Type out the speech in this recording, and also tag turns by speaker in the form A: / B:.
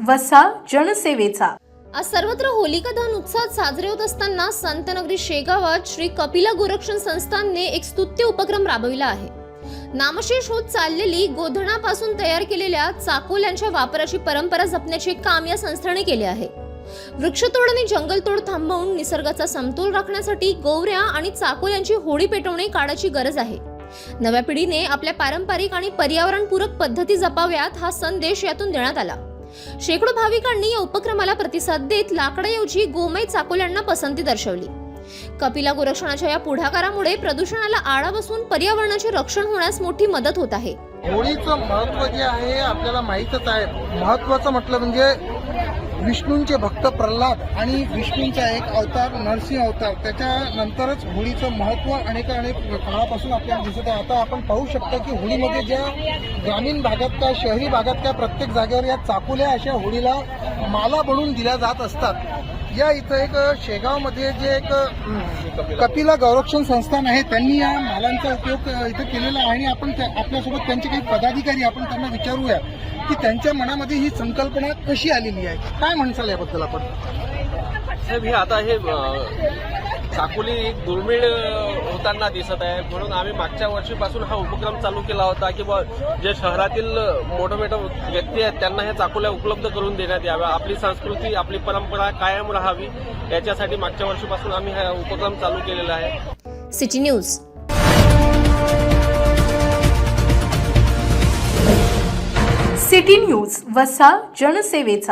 A: वसा जनसेवेचा।
B: आज सर्वत्र होलिका दहन उत्साहात साजरे होत असताना संतनगरी शेगावात श्री कपिला गोरक्षण संस्थानने एक स्तुत्य उपक्रम राबविला आहे। नामशेष होत चाललेली गोधनापासून तयार केलेल्या चाकोल्यांच्या वापराची परंपरा जपण्याचे काम या संस्थेने केले आहे। वृक्षतोड आणि जंगलतोड थांबवून निसर्गाचा समतोल राखण्यासाठी गोवऱ्या आणि चाकोल्यांची होळी पेटवणे काळाची गरज आहे। नव्या पिढीने आपल्या पारंपरिक आणि पर्यावरणपूरक पद्धती जपाव्यात हा संदेश यातून देण्यात आला। शेकडो भाविकांनी या उपक्रमाला प्रतिसाद देत लाकडाऐवजी गोमय चाकोल्यांना पसंती दर्शवली। कपिला गोरक्षणाच्या या पुढाकारामुळे प्रदूषणाला आळा बसून पर्यावरणाचे रक्षण होण्यास मोठी मदत होत आहे।
C: होळीचं महत्त्व जे आहे आपल्याला माहीतच आहे। महत्त्वाचं म्हटलं म्हणजे विष्णूंचे भक्त प्रल्हाद आणि विष्णूंचा एक अवतार नरसिंह अवतार, त्याच्यानंतरच होळीचं महत्त्व अनेक काळापासून आपल्याला दिसत आहे। आता आपण पाहू शकता की होळीमध्ये ज्या ग्रामीण भागात का शहरी भागात का प्रत्येक जागेवर या चाकोल्या अशा होळीला माला बनवून दिल्या जात असतात। या इथं एक शेगावमध्ये जे एक कपिला गोरक्षण संस्थान आहे त्यांनी या मालांचा उपयोग इथं केलेला आहे आणि आपण आपल्यासोबत त्यांचे काही पदाधिकारी आपण त्यांना विचारूया की त्यांच्या मनामध्ये ही संकल्पना कशी आलेली आहे, काय म्हणसाल याबद्दल आपण?
D: साहेब, हे आता हे चाकोली एक दुर्मिळ होताना दिसत आहे, म्हणून आम्ही मागच्या वर्षीपासून हा उपक्रम चालू केला होता की जे शहरातील मोठे व्यक्ती आहेत त्यांना ह्या चाकोल्या उपलब्ध करून देण्यात याव्या, आपली संस्कृती आपली परंपरा कायम राहावी याच्यासाठी मागच्या वर्षीपासून आम्ही हा उपक्रम चालू केलेला आहे।
B: City news.
A: सिटी न्यूज वसा जनसेवेचा।